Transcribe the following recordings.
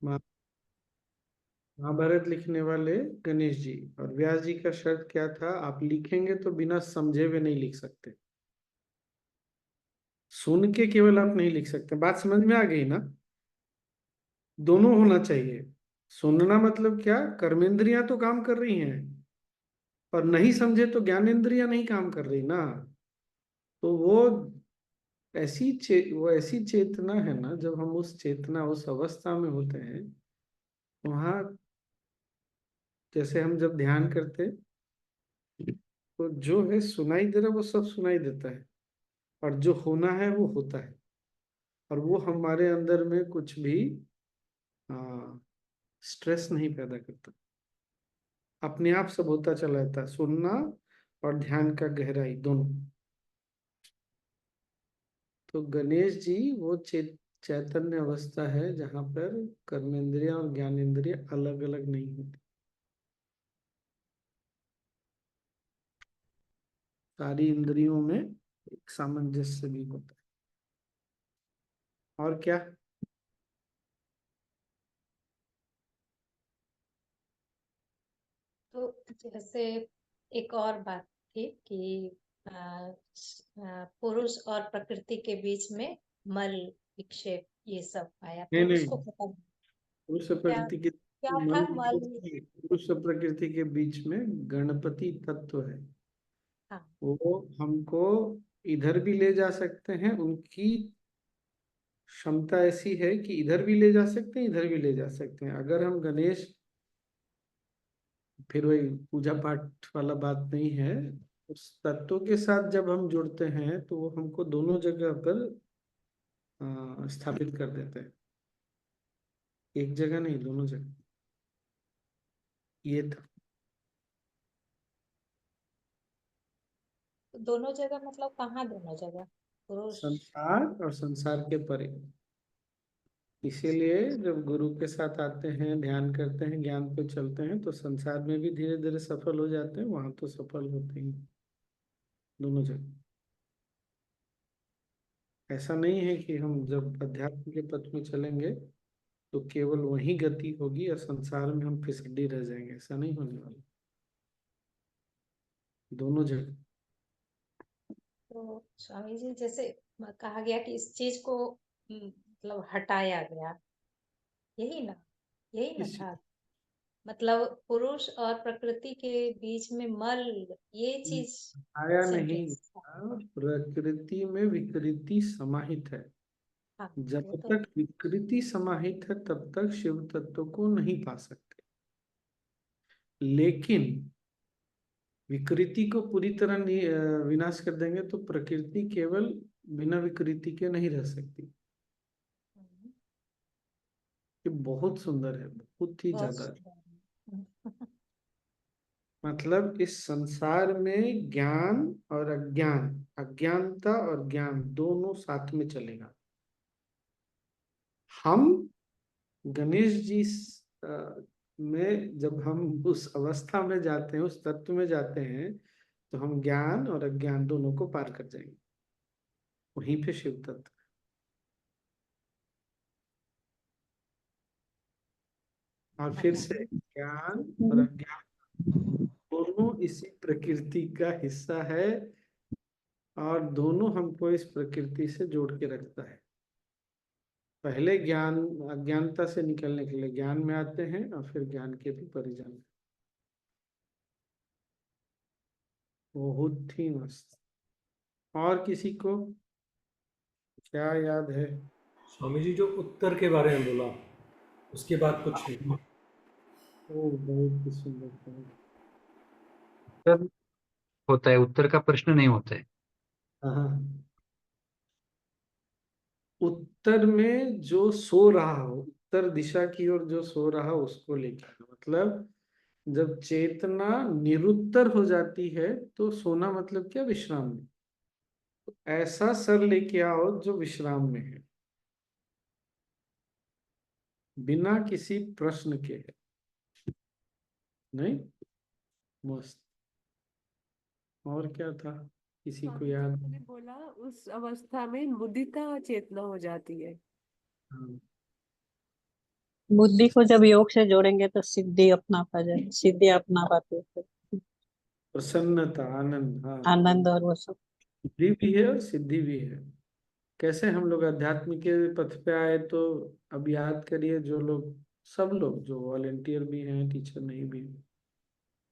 महा- महाभारत लिखने वाले गणेश जी। और व्यास जी का शर्त क्या था? आप लिखेंगे तो बिना समझे हुए नहीं लिख सकते। सुन के केवल आप नहीं लिख सकते। बात समझ में आ गई ना? दोनों होना चाहिए। सुनना मतलब क्या? कर्मेंद्रियां तो काम कर रही हैं, और नहीं समझे तो ज्ञानेंद्रियां नहीं काम कर रही ना। तो वो ऐसी चेतना है ना, जब हम उस चेतना उस अवस्था में होते हैं, वहां जैसे हम जब ध्यान करते हैं, तो जो है सुनाई दे रहा है वो सब सुनाई देता है, और जो होना है वो होता है। और वो हमारे अंदर में कुछ भी स्ट्रेस नहीं पैदा करता। अपने आप सब होता चला जाता है, सुनना और ध्यान का गहराई दोनों। तो गणेश जी वो चैतन्य अवस्था है जहाँ पर कर्मेंद्रिय और ज्ञानेंद्रिय अलग अलग नहीं होती। सारी इंद्रियों में एक सामंजस्य भी होता है। और क्या? तो जैसे एक और बात थी कि पुरुष और प्रकृति के बीच में मल विक्षेप ये सब आया, नहीं तो नहीं, उसको खत्म। पुरुष क्या प्रकृति के क्या मन था मल? पुरुष प्रकृति के बीच में गणपति तत्व है। हाँ। वो हमको इधर भी ले जा सकते हैं। उनकी क्षमता ऐसी है कि इधर भी ले जा सकते हैं, इधर भी ले जा सकते हैं। अगर हम गणेश, फिर वही पूजा पाठ वाला बात नहीं है, उस तत्व के साथ जब हम जुड़ते हैं तो वो हमको दोनों जगह पर स्थापित कर देते हैं। एक जगह नहीं, दोनों जगह। ये था तो दोनों जगह मतलब कहाँ दोनों जगह? पुरुष। संसार और संसार के परे। इसीलिए जब गुरु के साथ आते हैं, ध्यान करते हैं, ज्ञान पे चलते हैं, तो संसार में भी धीरे धीरे सफल हो जाते हैं। वहां तो सफल होते ही हैं, दोनों जगह। ऐसा नहीं है कि हम जब अध्यात्म के पथ में चलेंगे तो केवल वही गति होगी और संसार में हम फिसड्डी रह जाएंगे। ऐसा नहीं होने वाला। दोनों जगह। तो स्वामी जी, जैसे कहा गया कि इस चीज को मतलब हटाया गया, यही ना, यही ना इस था। मतलब पुरुष और प्रकृति के बीच में मल, ये चीज आया नहीं। सेंटेंस था। प्रकृति में विकृति समाहित है। हाँ, जब वो तो तक विकृति समाहित है तब तक शिव तत्व को नहीं पा सकते। लेकिन विकृति को पूरी तरह विनाश कर देंगे तो प्रकृति केवल बिना विकृति के नहीं रह सकती। हम्म, ये बहुत सुंदर है, बहुत ही बहुत ज्यादा। सुंदर है। मतलब इस संसार में ज्ञान और अज्ञान, अज्ञानता और ज्ञान दोनों साथ में चलेगा। हम गणेश जी में जब हम उस अवस्था में जाते हैं, उस तत्व में जाते हैं, तो हम ज्ञान और अज्ञान दोनों को पार कर जाएंगे। वहीं पे शिव तत्व। और फिर से ज्ञान और अज्ञान दोनों इसी प्रकृति का हिस्सा है, और दोनों हमको इस प्रकृति से जोड़ के रखता है। पहले ज्ञान, अज्ञानता से निकलने के लिए ज्ञान में आते हैं, और फिर ज्ञान के भी परिजन। बहुत ही मस्त। और किसी को क्या याद है? स्वामी जी, जो उत्तर के बारे में बोला उसके बाद कुछ नहीं। ओ, बहुत ही सुंदर था। उत्तर होता है, उत्तर का प्रश्न नहीं होता है। हाँ, उत्तर में जो सो रहा हो, उत्तर दिशा की ओर जो सो रहा हो उसको लेकर, मतलब जब चेतना निरुत्तर हो जाती है तो सोना मतलब क्या? विश्राम में। तो ऐसा सर लेके आओ जो विश्राम में है, बिना किसी प्रश्न के है। नहीं? मस्त। और क्या था? किसी को स्वामी जी, याद? आपने बोला उस अवस्था में मुदिता चेतना हो जाती है। हाँ, बुद्धि को जब योग से जोड़ेंगे तो सिद्धि अपना पा जाए, सिद्धि अपना पाते हैं, प्रसन्नता, आनंद, हाँ। आनंद और वो सब। बुद्धि भी है और सिद्धि भी है। कैसे हम लोग अध्यात्म के पथ पे आए, तो अब याद करिए, जो लोग, सब लोग जो वॉलेंटियर भी हैं, टीचर नहीं भी,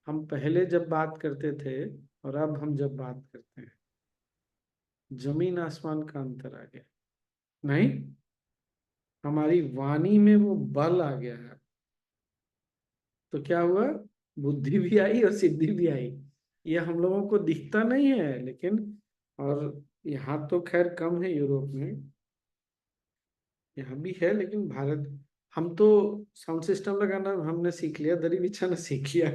हम पहले जब बात करते थे और अब हम जब बात करते हैं, जमीन आसमान का अंतर आ गया। नहीं, हमारी वाणी में वो बल आ गया है। तो क्या हुआ, बुद्धि भी आई और सिद्धि भी आई। ये हम लोगों को दिखता नहीं है, लेकिन, और यहाँ तो खैर कम है, यूरोप में, यहाँ भी है, लेकिन भारत, हम तो साउंड सिस्टम लगाना हमने सीख लिया, दरी बिछाना सीख लिया,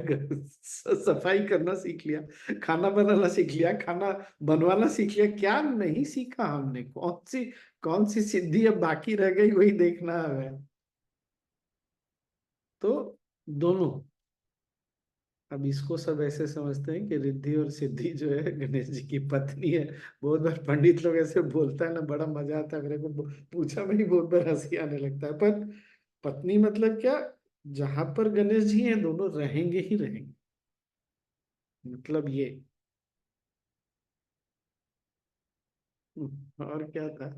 सफाई करना सीख लिया, खाना बनाना सीख लिया, खाना बनवाना सीख लिया। क्या नहीं सीखा हमने? कौन सी सिद्धि अब बाकी रह गई, वही देखना है। तो दोनों, अब इसको सब ऐसे समझते हैं कि रिद्धि और सिद्धि जो है गणेश जी की पत्नी है। बहुत बार पंडित लोग ऐसे बोलता है ना, बड़ा मजा आता है मेरे को, पूछा में ही बहुत बार हंसी आने लगता है। पर पत्नी मतलब क्या, जहां पर गणेश जी हैं दोनों रहेंगे ही रहेंगे, मतलब ये। और क्या था?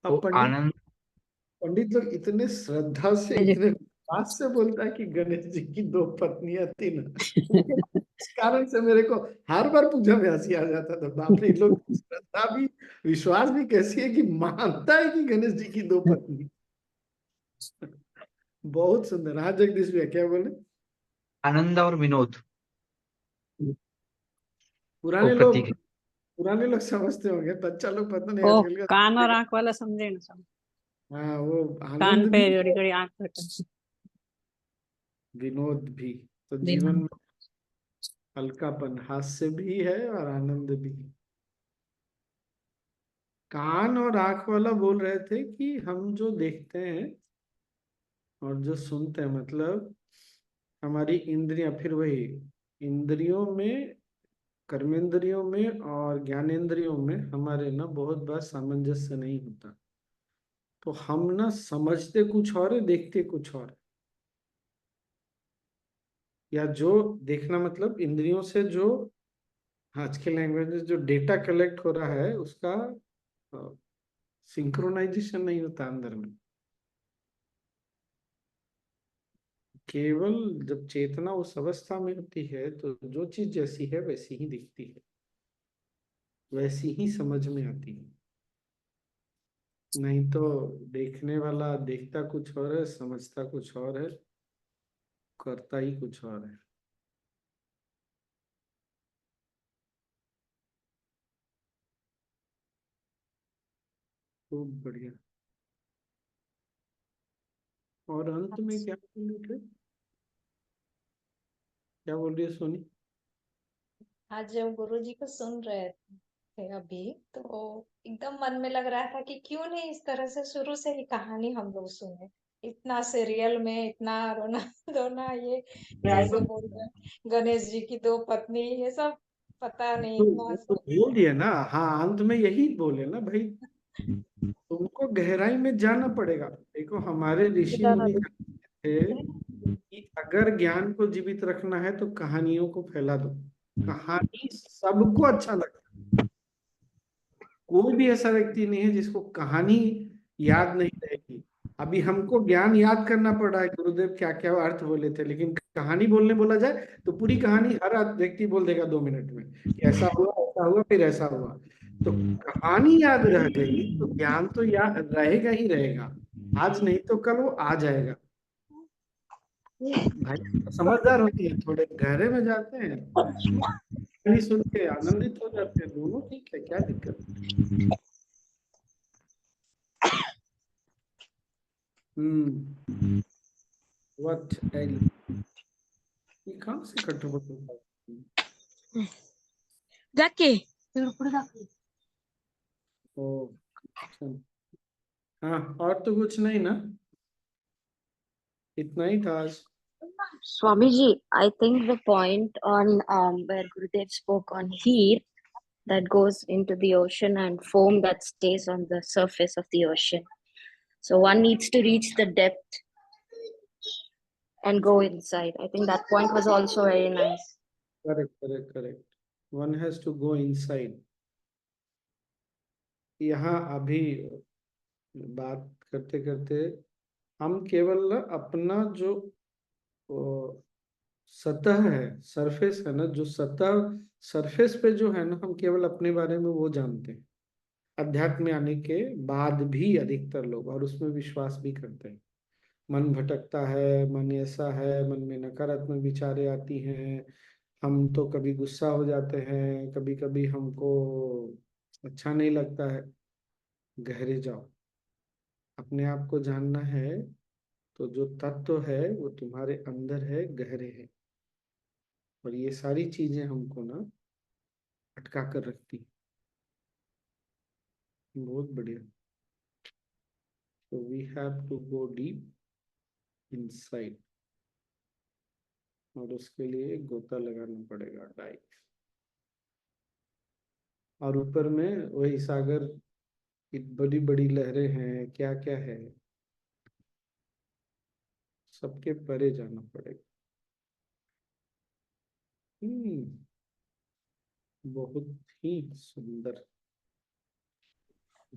तो अब पंडित आनंद पंडित लोग इतने श्रद्धा से, इतने विश्वास से बोलता है कि गणेश जी की दो पत्नियां थी ना, इस कारण से मेरे को हर बार पूजा में हंसी आ जाता था। बाप रे, इन लोग की श्रद्धा भी, विश्वास भी कैसी है कि मानता है कि गणेश जी की दो पत्नी। बहुत सुंदर। हाँ जगदीश भैया, क्या बोले? आनंद और विनोद को पुराने लोग प्रतीक है। पुराने लोग समझते होंगे, बच्चा लोग पता नहीं ओ आजकल का। कान और आंख वाला समझे ना सब, हाँ, वो कान आनंद पे भी जोड़ी है, जोड़ी आंख रखा। विनोद भी। तो जीवन विनोद। में हल्कापन, हास्य भी है और आनंद भी। कान और आंख वाला बोल रहे थे कि हम जो देखते हैं और जो सुनते हैं, मतलब हमारी इंद्रियां, फिर वही, इंद्रियों में, कर्मेंद्रियों में और ज्ञानेंद्रियों में हमारे ना बहुत बार सामंजस्य नहीं होता। तो हम ना समझते कुछ और है, देखते कुछ और है। या जो देखना मतलब इंद्रियों से जो, आज के लैंग्वेज में जो डेटा कलेक्ट हो रहा है, उसका सिंक्रोनाइजेशन नहीं होता अंदर में। केवल जब चेतना उस अवस्था में होती है, तो जो चीज जैसी है वैसी ही दिखती है, वैसी ही समझ में आती है। नहीं तो देखने वाला देखता कुछ और है, समझता कुछ और है, करता ही कुछ और है। खूब बढ़िया। और अंत में क्या बोल रहे थे? क्या बोल रही है सोनी? आज जब गुरु जी को सुन रहे थे अभी, तो एकदम मन में लग रहा था कि क्यों नहीं इस तरह से शुरू से ही कहानी हम लोग सुने। इतना सीरियल में इतना रोना धोना, ये जैसे बोल रहे हैं, गणेश जी की दो पत्नी, ये सब पता नहीं तो कौन सा। बोल दिया ना, हाँ, अंत में यही बोले ना भाई, तुमको गहराई में जाना पड़ेगा। देखो, हमारे ऋषि मुनि कहते थे कि अगर ज्ञान को जीवित रखना है तो कहानियों को फैला दो। कहानी सबको अच्छा लगता है। कोई भी ऐसा व्यक्ति नहीं है जिसको कहानी याद नहीं रहेगी। अभी हमको ज्ञान याद करना पड़ रहा है, गुरुदेव क्या क्या अर्थ बोले थे, लेकिन कहानी बोलने बोला जाए तो पूरी कहानी हर व्यक्ति बोल देगा 2 मिनट में कि ऐसा हुआ फिर ऐसा हुआ। तो कहानी याद रह गई तो ज्ञान तो याद रहेगा ही रहेगा। आज नहीं तो कल वो आ जाएगा। भाई समझदार होती है, थोड़े गहरे में जाते हैं, कहानी सुन के आनंदित हो जाते हैं, दोनों ठीक है, क्या दिक्कत? हम्म। व्हाट एल, ये कहाँ से कटोट होता है? जाके ओ, अच्छा। हाँ, और तो कुछ नहीं ना, इतना ही था आज। Swamiji, I think the point on where Gurudev spoke on heat that goes into the ocean and foam that stays on the surface of the ocean. So one needs to reach the depth and go inside. I think that point was also very nice. Correct one has to go inside. यहाँ अभी बात करते करते हम केवल ना अपना जो सतह है, सरफेस है ना, जो सतह सरफेस पे जो है ना, हम केवल अपने बारे में वो जानते हैं। अध्यात्म में आने के बाद भी अधिकतर लोग और उसमें विश्वास भी करते हैं। मन भटकता है, मन ऐसा है, मन में नकारात्मक विचारें आती हैं, हम तो कभी गुस्सा हो जाते हैं, कभी कभी हमको अच्छा नहीं लगता है। गहरे जाओ, अपने आप को जानना है तो जो तत्व है वो तुम्हारे अंदर है, गहरे है। और ये सारी चीजें हमको ना अटका कर रखती। बहुत बढ़िया। तो we have to go deep inside, और उसके लिए गोता लगाना पड़ेगा, डाइव। और ऊपर में वही सागर की बड़ी बड़ी लहरें हैं, क्या क्या है, सबके परे जाना पड़ेगा। बहुत ही सुंदर।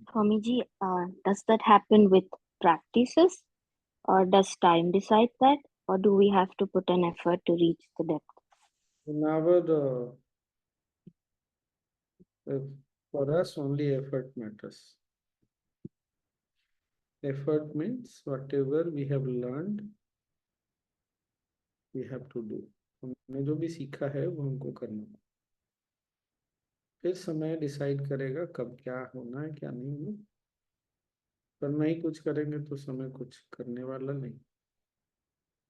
Swamiji, does that happen with practices, or does time decide that, or do we have to put an effort to reach the depth? Whenever for us only effort matters. Effort means whatever we have learned, we have to do. हमने जो भी सीखा है वो हमको करना है। फिर समय डिसाइड करेगा कब क्या होना है, क्या नहीं होना। पर नहीं कुछ करेंगे तो समय कुछ करने वाला नहीं।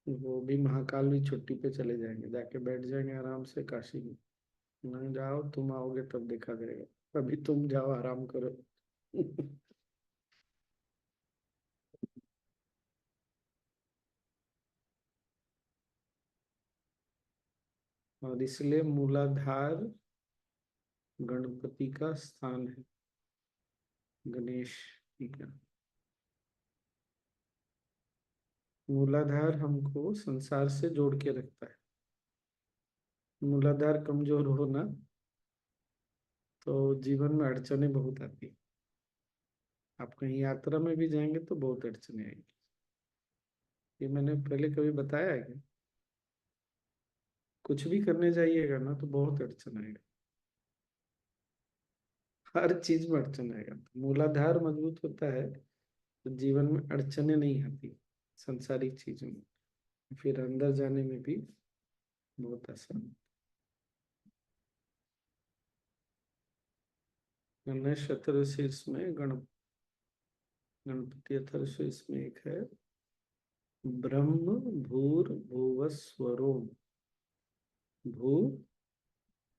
वो भी महाकाल भी छुट्टी पे चले जाएंगे, जाके बैठ जाएंगे आराम से काशी में। नहीं जाओ, तुम आओगे तब देखा जाएगा, अभी तुम जाओ आराम करो। और इसलिए मूलाधार गणपति का स्थान है, गणेश जी का। मूलाधार हमको संसार से जोड़ के रखता है। मूलाधार कमजोर हो ना तो जीवन में अड़चने बहुत आती। आप कहीं यात्रा में भी जाएंगे तो बहुत अड़चने आएंगी। ये मैंने पहले कभी बताया है क्या? कुछ भी करने जाइएगा ना तो बहुत अड़चन आएगा, हर चीज में अड़चन आएगा। तो मूलाधार मजबूत होता है तो जीवन में अड़चने नहीं आती संसारिक चीजों में, फिर अंदर जाने में भी बहुत आसान। गणेश अथर्वशीर्ष में गणपति अथर्वशीर्ष में एक है ब्रह्म भूर भुवस्वरो। भू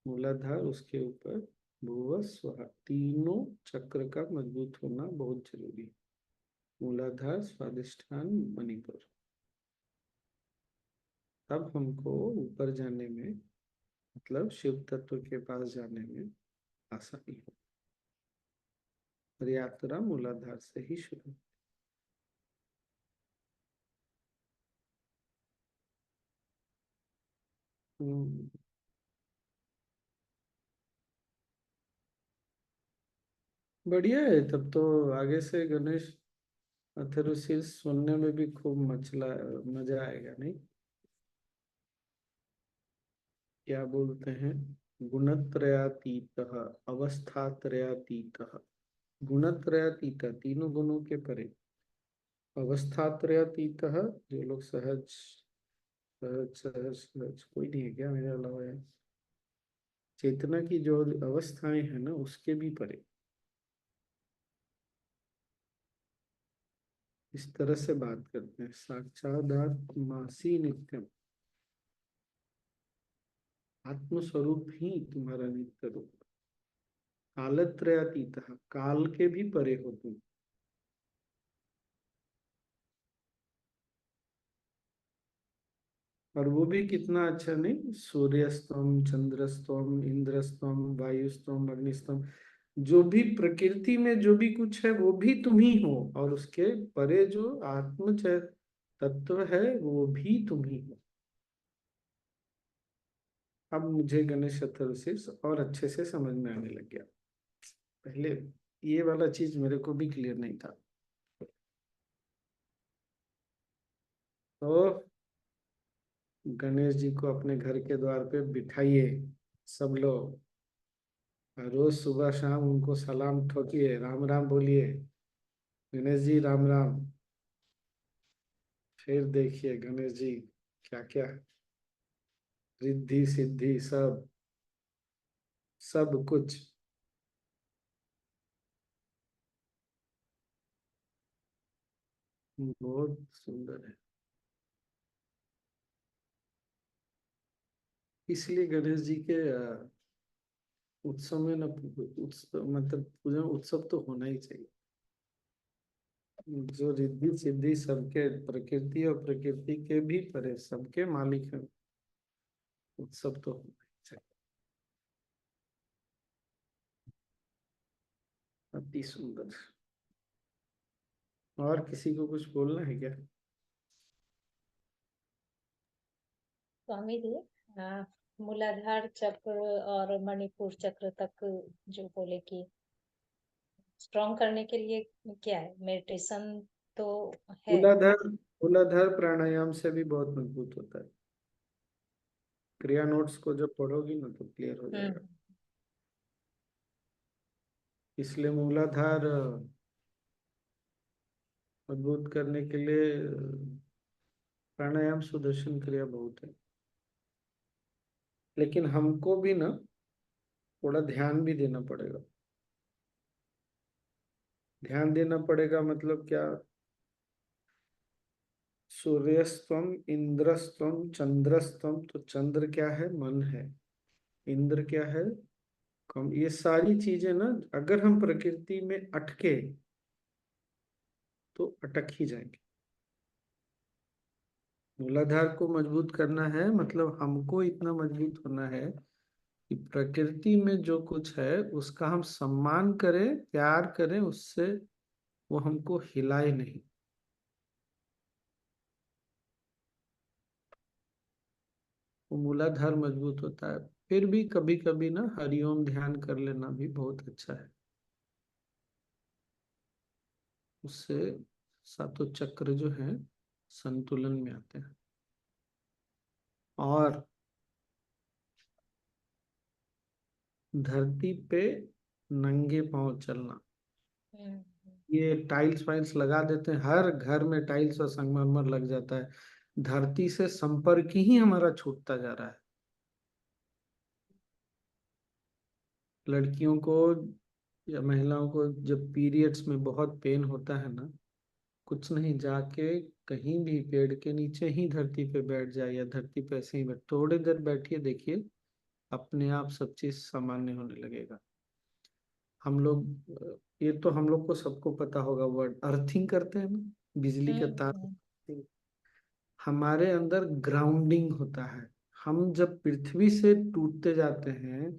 मूलाधार, उसके ऊपर भुवस्व, तीनों चक्र का मजबूत होना बहुत जरूरी है। मूलाधार, स्वादिष्ठान, मणिपुर, तब हमको ऊपर जाने में, मतलब शिव तत्व के पास जाने में आसानी हो। और यात्रा मूलाधार से ही शुरू। बढ़िया है। तब तो आगे से गणेश अथर्वशीर्ष सुनने में भी खूब मजा आएगा, नहीं? क्या बोलते हैं? गुणत्रयातीतः, अवस्थात्रयातीतः। गुणत्रयातीत, तीनों गुणों के परे। अवस्थात्रयातीतः, जो लोग सहज सहज सहज सहज, कोई नहीं है क्या मेरे अलावा? है चेतना की जो अवस्थाएं हैं ना, उसके भी परे। इस तरह से बात करते हैं। साक्षादात्मासी नित्यम, आत्मस्वरूप ही तुम्हारा नित्य रूप। कालत्रयातीत, काल के भी परे हो तुम। और वो भी कितना अच्छा, नहीं? सूर्यस्तम, चंद्रस्तम, इंद्रस्तम, वायुस्तम, अग्निस्तम, जो भी प्रकृति में जो भी कुछ है वो भी तुम ही हो, और उसके परे जो आत्म तत्व है वो भी तुम ही हो। अब मुझे गणेश चतुर्थी और अच्छे से समझ में आने लग गया। पहले ये वाला चीज मेरे को भी क्लियर नहीं था। तो गणेश जी को अपने घर के द्वार पे बिठाइए सब लोग, रोज सुबह शाम उनको सलाम ठोकिए, राम राम बोलिए, गणेश जी राम राम। फिर देखिए गणेश जी क्या क्या रिद्धि सिद्धि सब सब कुछ। बहुत सुंदर है। इसलिए गणेश जी के उत्सव में न, उत्सव मतलब पूजा उत्सव तो होना ही चाहिए। जो रिद्धि सिद्धि सबके, प्रकृति और प्रकृति के भी परे सबके मालिक हैं, उत्सव तो होना ही चाहिए। अति सुंदर। और किसी को कुछ बोलना है क्या? स्वामी जी, मूलाधार चक्र और मणिपुर चक्र तक जो बोले कि स्ट्रॉन्ग करने के लिए क्या है, मेडिटेशन तो है। मूलाधार, मूलाधार प्राणायाम से भी बहुत मजबूत होता है। क्रिया नोट्स को जब पढ़ोगी ना तो क्लियर हो जाएगा। हम्म। इसलिए मूलाधार मजबूत करने के लिए प्राणायाम सुदर्शन क्रिया बहुत है। लेकिन हमको भी ना थोड़ा ध्यान भी देना पड़ेगा। ध्यान देना पड़ेगा मतलब क्या? सूर्यस्तम, इंद्रस्तम, चंद्रस्तम। तो चंद्र क्या है? मन है। इंद्र क्या है? कम। ये सारी चीजें ना अगर हम प्रकृति में अटके तो अटक ही जाएंगे। मूलाधार को मजबूत करना है मतलब हमको इतना मजबूत होना है कि प्रकृति में जो कुछ है उसका हम सम्मान करें, प्यार करें उससे, वो हमको हिलाए नहीं। वो मूलाधार मजबूत होता है। फिर भी कभी कभी ना हरिओम ध्यान कर लेना भी बहुत अच्छा है। उससे सातों चक्र जो है संतुलन में आते हैं। और धरती पे नंगे पांव चलना। हम्म। ये टाइल्स वाइल्स लगा देते हैं, हर घर में टाइल्स और संगमरमर लग जाता है। धरती से संपर्क ही हमारा छूटता जा रहा है। लड़कियों को या महिलाओं को जब पीरियड्स में बहुत पेन होता है ना, कुछ नहीं, जाके कहीं भी पेड़ के नीचे ही धरती पे बैठ जाए या धरती पे ऐसे ही बैठ, थोड़ी देर बैठिए, देखिए अपने आप सब चीज सामान्य होने लगेगा। हम लोग ये तो हम लोग को सबको पता होगा, वर्ड अर्थिंग करते हैं ना, बिजली का तार। हम्म। हमारे अंदर ग्राउंडिंग होता है। हम जब पृथ्वी से टूटते जाते हैं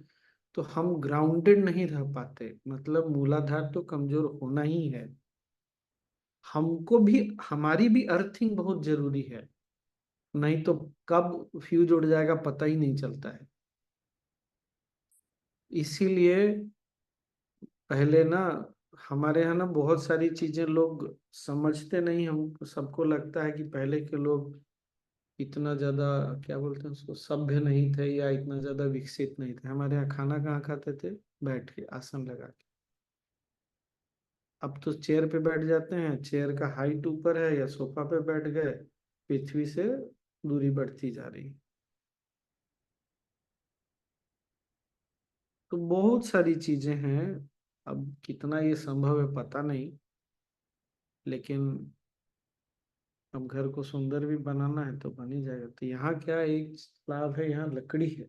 तो हम ग्राउंडेड नहीं रह पाते, मतलब मूलाधार तो कमजोर होना ही है। हमको भी, हमारी भी अर्थिंग बहुत जरूरी है, नहीं तो कब फ्यूज उड़ जाएगा पता ही नहीं चलता है। इसीलिए पहले ना हमारे यहाँ ना बहुत सारी चीजें लोग समझते नहीं। हम सबको लगता है कि पहले के लोग इतना ज्यादा, क्या बोलते हैं उसको, सभ्य नहीं थे या इतना ज्यादा विकसित नहीं थे। हमारे यहाँ खाना कहाँ खाते थे? बैठ के, आसन लगा के। अब तो चेयर पे बैठ जाते हैं, चेयर का हाइट ऊपर है या सोफा पे बैठ गए, पृथ्वी से दूरी बढ़ती जा रही है। तो बहुत सारी चीजें हैं। अब कितना ये संभव है पता नहीं, लेकिन अब घर को सुंदर भी बनाना है तो बन ही जाएगा। तो यहाँ क्या एक लाभ है, यहाँ लकड़ी है,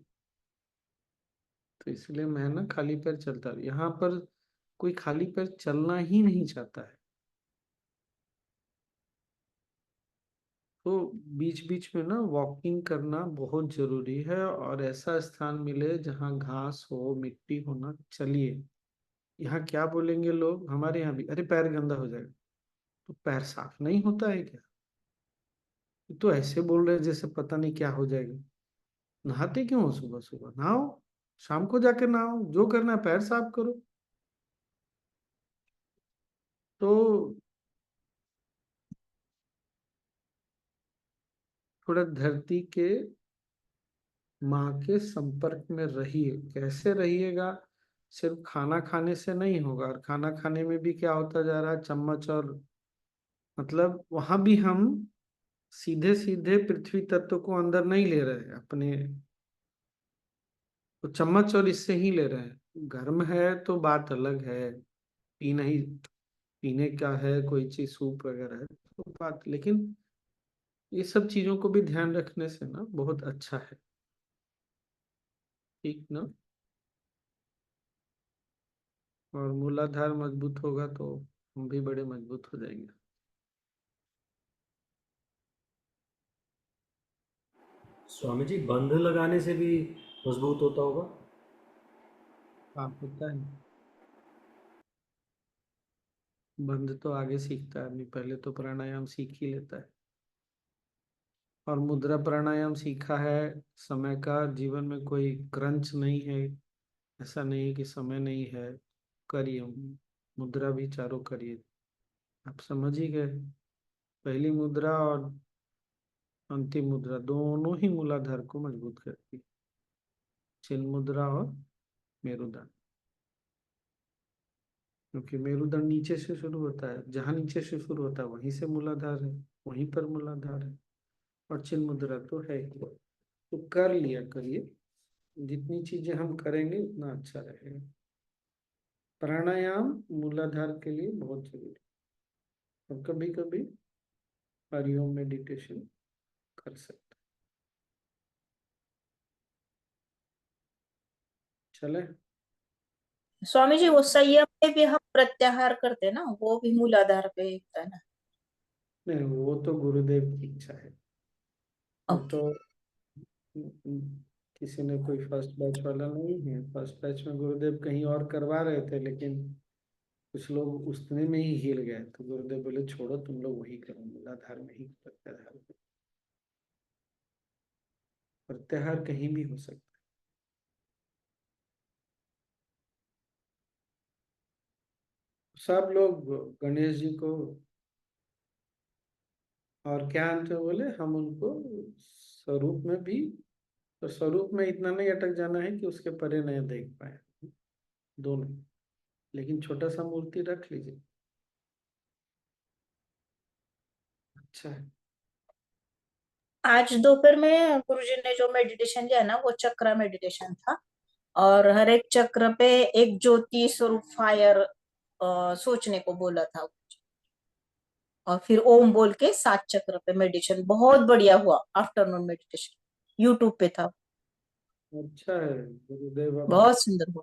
तो इसलिए मैं ना खाली पैर चलता हूँ। यहाँ पर कोई खाली पैर चलना ही नहीं चाहता है। तो बीच बीच में ना वॉकिंग करना बहुत जरूरी है, और ऐसा स्थान मिले जहाँ घास हो, मिट्टी हो ना, चलिए। यहाँ क्या बोलेंगे लोग, हमारे यहाँ भी, अरे पैर गंदा हो जाएगा। तो पैर साफ नहीं होता है क्या? ये तो ऐसे बोल रहे हैं जैसे पता नहीं क्या हो जाएगा। नहाते क्यों हो सुबह सुबह? नहाओ, शाम को जाके नहाओ, जो करना है पैर साफ करो। तो थोड़ा धरती के माँ के संपर्क में रहिए। कैसे रहिएगा? सिर्फ खाना खाने से नहीं होगा, और खाना खाने में भी क्या होता जा रहा है, चम्मच और, मतलब वहां भी हम सीधे सीधे पृथ्वी तत्व को अंदर नहीं ले रहे हैं अपने, तो चम्मच और इससे ही ले रहे हैं। गर्म है तो बात अलग है, पीना ही, पीने का है कोई चीज, सूप वगैरह है तो बात, लेकिन ये सब चीजों को भी ध्यान रखने से ना बहुत अच्छा है। ठीक ना? और मूलाधार मजबूत होगा तो हम भी बड़े मजबूत हो जाएंगे। स्वामी जी, बंध लगाने से भी मजबूत होता होगा? हाँ होता है। बंध तो आगे सीखता है आदमी, पहले तो प्राणायाम सीख ही लेता है। और मुद्रा प्राणायाम सीखा है, समय का जीवन में कोई क्रंच नहीं है, ऐसा नहीं है कि समय नहीं है, करिए। मुद्रा भी चारों करिए। आप समझ ही गए, पहली मुद्रा और अंतिम मुद्रा दोनों ही मूलाधार को मजबूत करती है, चिन्ह मुद्रा और मेरुदंड। क्योंकि मेरुदंड नीचे से शुरू होता है, जहां नीचे से शुरू होता है वहीं से मूलाधार है, वहीं पर मूलाधार है। और चिन्ह मुद्रा तो है ही। तो कर लिया करिए, जितनी चीजें हम करेंगे उतना अच्छा रहेगा। प्राणायाम मूलाधार के लिए बहुत जरूरी है। और कभी कभी हरिओम मेडिटेशन कर सकते हैं। चले? स्वामी जी, वो संयम में भी हम प्रत्याहार करते हैं ना, वो भी मूलाधार पे होता है ना? नहीं, वो तो गुरुदेव की इच्छा है। वो ओके। तो किसी ने, कोई फर्स्ट बैच वाला नहीं है। फर्स्ट बैच में गुरुदेव कहीं और करवा रहे थे, लेकिन कुछ लोग उतने में ही हिल गए, तो गुरुदेव बोले छोड़ो, तुम लोग वही करो, मूलाधार में ही प्रत्याहार करो। प्रत्याहार कहीं भी हो सकता है। सब लोग गणेश जी को, और क्या अंत में बोले, हम उनको स्वरूप में भी, तो स्वरूप में इतना नहीं अटक जाना है कि उसके परे नहीं देख पाए, दोनों। लेकिन छोटा सा मूर्ति रख लीजिए, अच्छा है। आज दोपहर में गुरुजी ने जो मेडिटेशन दिया ना, वो चक्र मेडिटेशन था। और हर एक चक्र पे एक ज्योति स्वरूप फायर सोचने को बोला था। और फिर ओम बोल के 7 चक्र पे मेडिटेशन बहुत बढ़िया हुआ। आफ्टरनून मेडिटेशन यूट्यूब पे था, अच्छा है। गुरुदेव अब बहुत सुंदर हुआ।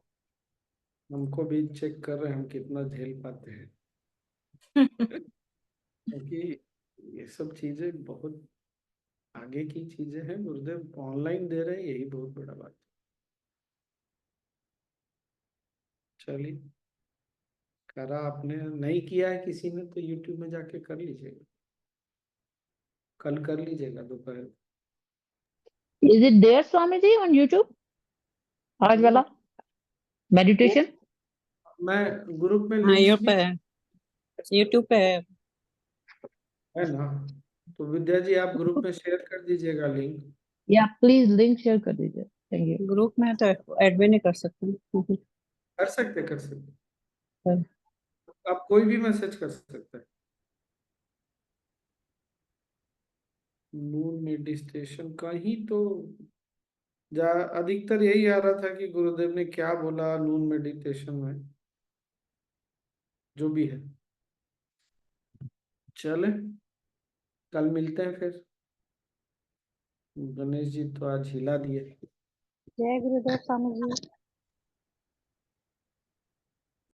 हमको भी चेक कर रहे हैं हम कितना झेल पाते हैं। क्योंकि ये सब चीजें बहुत आगे की चीजें हैं, गुरुदेव ऑनलाइन दे रहे हैं, यही बहुत बड़ा बात है। चलिए, करा आपने, नहीं किया है किसी ने तो यूट्यूब में जाके कर लीजिएगा, कल कर लीजिएगा दोपहर को। Is it there, Swamiji, on YouTube? आज वाला meditation? मैं ग्रुप में हाँ लिंक्स यूट्यूब भी पे है, यूट्यूब पे है। है ना, तो विद्या जी आप ग्रुप में शेयर कर दीजिएगा link. Yeah, please link share कर दीजिए. Thank you. ग्रुप में है तो ऐड भी नहीं कर सकते। कर सकते, कर सकते, Sir. आप कोई भी मैसेज कर सकते हैं। मून मेडिटेशन का ही तो जा, अधिकतर यही आ रहा था कि गुरुदेव ने क्या बोला नून मेडिटेशन में, जो भी है। चले, कल मिलते हैं फिर। गणेश जी तो आज हिला दिए। जय गुरुदेव स्वामी जी।